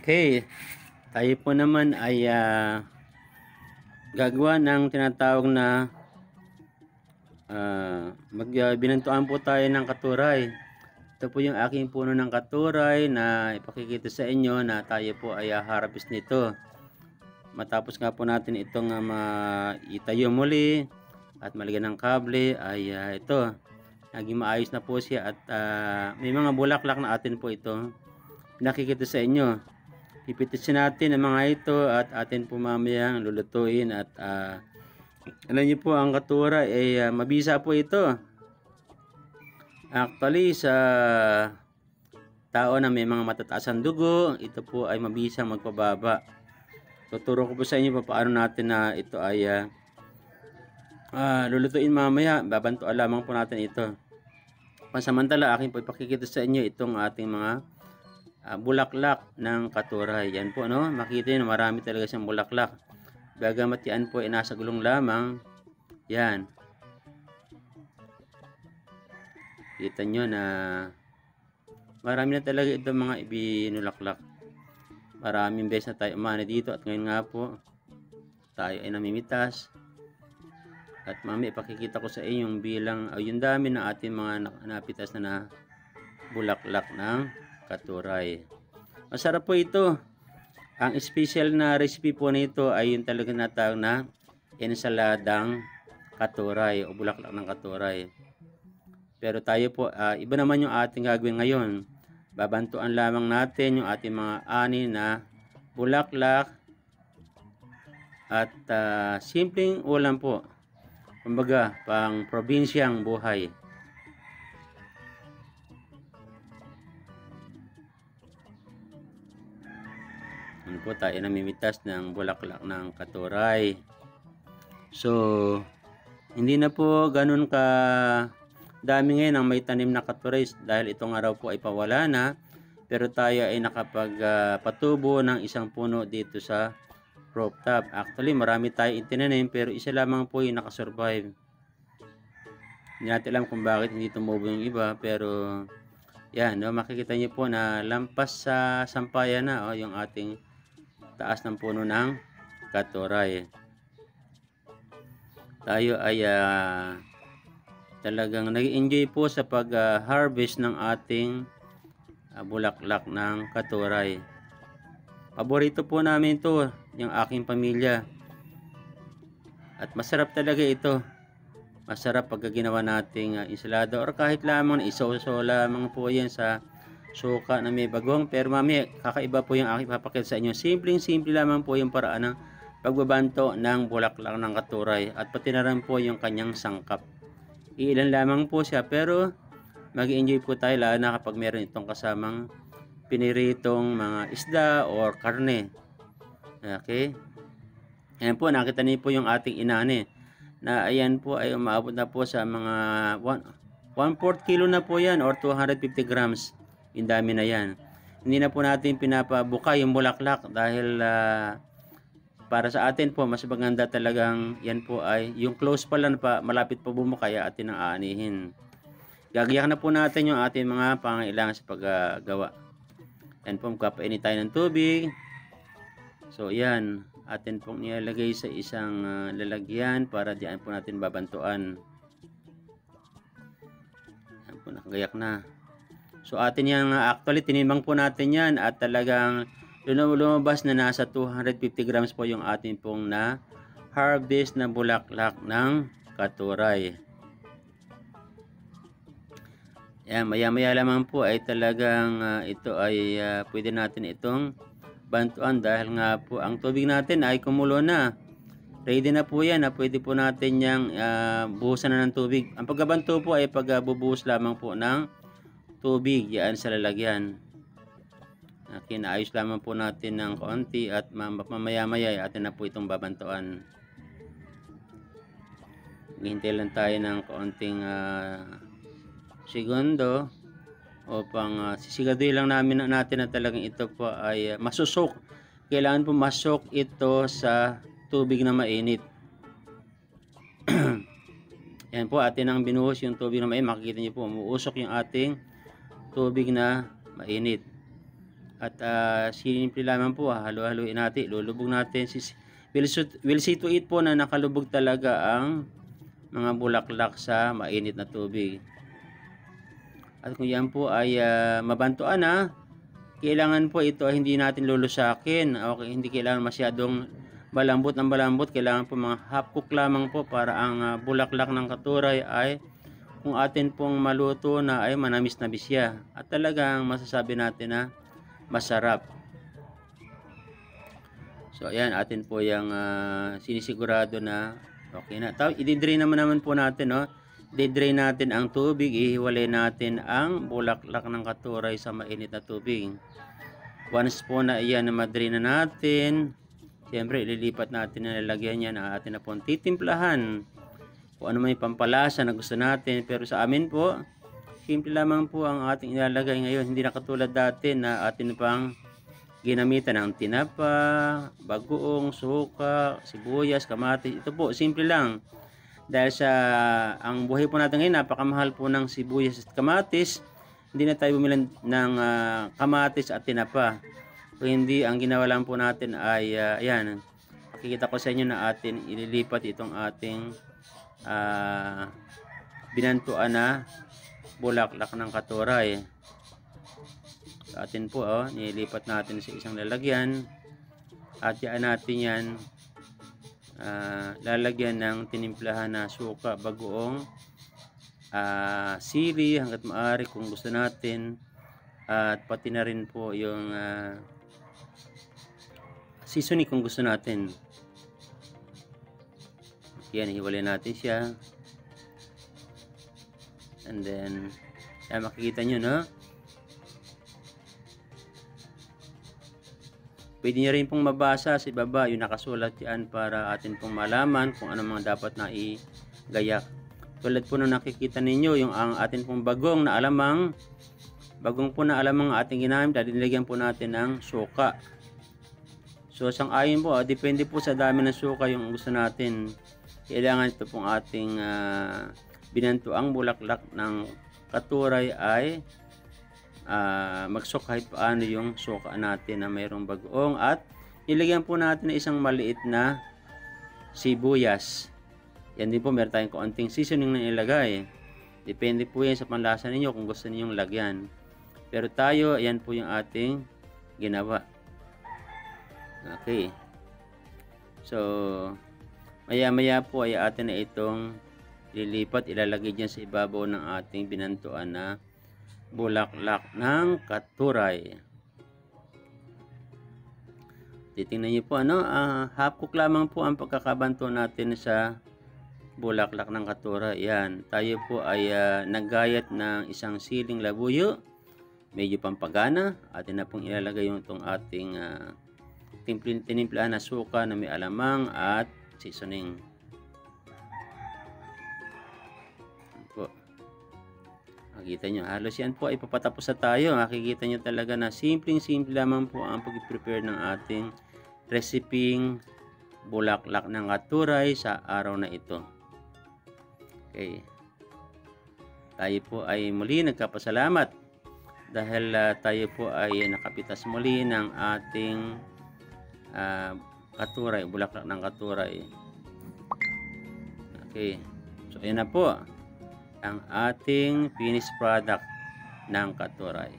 Okay, tayo po naman ay gagawa ng tinatawag na binantuan po tayo ng katuray. Ito po yung aking puno ng katuray na ipakikita sa inyo na tayo po ay harvest nito. Matapos nga po natin itong itayo muli at malagyan ng kable ay ito, naging maayos na po siya at may mga bulaklak na atin po ito nakikita sa inyo. Pipitisin natin ang mga ito at atin po mamayang lulutuin at alam niyo po ang katuray ay mabisa po ito. Actually sa tao na may mga matataas ang dugo, ito po ay mabisang magpababa. Tuturo ko po sa inyo paano natin na ito ay lulutuin mamaya. Babantuan lamang po natin ito. Pansamantala akin po ipakikita sa inyo itong ating mga bulaklak ng katuray. Yan po, no? Makita nyo marami talaga siyang bulaklak. Bagamat yan po ay nasa gulong lamang. Yan. Kita nyo na marami na talaga itong mga ibinulaklak. Maraming beses na tayo umani dito at ngayon nga po tayo ay namimitas. At mamaya ipakikita ko sa inyo yung bilang yung dami ng ating mga napitas na bulaklak ng katuray. Masarap po ito. Ang special na recipe po nito ay yung talaga natawag na ensaladang katuray o bulaklak ng katuray. Pero tayo po, iba naman yung ating gagawin ngayon. Babantuan lamang natin yung ating mga ani na bulaklak at simpleng ulam po. Kumbaga, pang probinsyang buhay. Ano po tayo namimitas ng bulaklak ng katuray. So, hindi na po ganun ka dami ngayon ang may tanim na katuray dahil itong araw po ay pawala na. Pero tayo ay nakapagpatubo ng isang puno dito sa rooftop. Actually, marami tayo itinanim pero isa lamang po yung nakasurvive. Hindi natin alam kung bakit hindi tumubo yung iba pero yan, no, makikita niyo po na lampas sa sampayan na yung ating taas ng puno ng katuray. Tayo ay talagang nag-enjoy po sa pag-harvest ng ating bulaklak ng katuray. Paborito po namin ito, yung aking pamilya. At masarap talaga ito. Masarap pag ginawa nating ensalada or kahit lamang isaw-saw lamang po yan sa suka na may bagong. Pero mamaya kakaiba po yung aking papakita sa inyo. Simpleng-simple lamang po yung paraan ng pagbabanto ng bulaklak ng katuray at pati na rin po yung kanyang sangkap. Iilan lamang po siya pero mag-enjoy po tayo lalo na kapag meron itong kasamang piniritong mga isda or karne. Okay? Ayan po, nakita niyo po yung ating inani na ayan po ay umaabot na po sa mga 1/4 kilo na po yan or 250 grams. Yung dami na yan. Hindi na po natin pinapabuka yung bulaklak dahil para sa atin po mas maganda talagang yan po ay yung close pa lang pa malapit po bumuka kaya atin ang aanihin. Gagayak na po natin yung ating mga pangailangan sa paggawa. Yan po, magpapainit tayo ng tubig. So yan, atin pong nilalagay sa isang lalagyan para diyan po natin babantuan. Yan po, nakagayak na. So atin yan, actually tinimbang po natin yan at talagang lumabas na nasa 250 grams po yung atin pong na harvest na bulaklak ng katuray. Yan, maya-maya lamang po ay talagang ito ay pwede natin itong bantuan dahil nga po ang tubig natin ay kumulo na. Ready na po yan na pwede po natin yang buhusan na ng tubig. Ang pagbabanto po ay pagbubuhos lamang po ng tubig yan sa lalagyan. Kinaayos lamang po natin ng konti at mamaya-maya ay atin na po itong babantuan. Hintay lang tayo ng konting segundo upang sisigaduhin lang natin na talagang ito po ay masusok. Kailangan po masok ito sa tubig na mainit. Yan po, atin ang binuhos yung tubig na mainit. Makikita niyo po, umuusok yung ating tubig na mainit. At simple lamang po, halo-haluin natin, lulubog natin. We'll see to it po na nakalubog talaga ang mga bulaklak sa mainit na tubig. At kung yan po ay mabantuan na, kailangan po ito hindi natin lulusakin. Okay, hindi kailangan masyadong balambot ng balambot. Kailangan po mga half cook lamang po para ang bulaklak ng katuray ay kung atin pong maluto na ay manamis na siya. At talagang masasabi natin na masarap. So ayan, atin po yung sinisigurado na okay na. I-drain naman po natin, no? I-drain natin ang tubig, ihiwalay natin ang bulaklak ng katuray sa mainit na tubig. Once po na iyan na ma-drain na natin, siyempre ililipat natin na lalagyan niya na atin na pong titimplahan. Kung ano may pampalasa na gusto natin. Pero sa amin po, simple lamang po ang ating ilalagay ngayon. Hindi na katulad dati na atin pang ginamitan ng tinapa, bagoong, suka, sibuyas, kamatis. Ito po, simple lang. Dahil sa ang buhay po natin ngayon, napakamahal po ng sibuyas at kamatis. Hindi na tayo bumili ng kamatis at tinapa. Kung hindi, ang ginawa lang po natin ay, ayan, makikita ko sa inyo na atin ililipat itong ating binantuan na bulaklak ng katuray. So, atin po, nilipat natin sa isang lalagyan. At yan natin yan, lalagyan ng tinimplahan na suka, bagoong, sili hanggat maaari kung gusto natin, at pati na rin po yung seasoning kung gusto natin. Yan, hiwalay natin siya, and then yan, makikita nyo, no? Pwede nyo rin pong mabasa sa ibaba yung nakasulat yan para atin pong malaman kung ano mga dapat na igayak. Tulad po nung nakikita ninyo yung ang atin pong bagong na alamang ating ginamit, dahil nilagyan po natin ng suka. So sang-ayon po, depende po sa dami ng suka yung gusto natin. Kailangan ito pong ating binantuang bulaklak ng katuray ay magsok kahit paano yung suka natin na mayroong bagoong, at nilagyan po natin na isang maliit na sibuyas. Yan din po, meron tayong kaunting seasoning na ilagay. Depende po yan sa panlasa ninyo kung gusto ninyong lagyan. Pero tayo, ayan po yung ating ginawa. Okay. So, maya-maya po ay atin na itong lilipat, ilalagay dyan sa ibabaw ng ating binantuan na bulaklak ng katuray. Titingnan niyo po, half cook lamang po ang pagkakabanto natin sa bulaklak ng katuray. Yan, tayo po ay naggayat ng isang siling labuyo, medyo pampagana. Atin na pong ilalagay yung itong ating tinimplahan na suka na may alamang at seasoning. Po. Makikita nyo, halos yan po ay papatapos na tayo. Makikita nyo talaga na simpleng-simple lamang po ang pag-prepare ng ating reseping bulaklak ng katuray sa araw na ito. Okay. Tayo po ay muli nagkapasalamat dahil tayo po ay nakapitas muli ng ating katuray, bulaklak ng katuray. Okay. So ayan na po ang ating finished product ng katuray.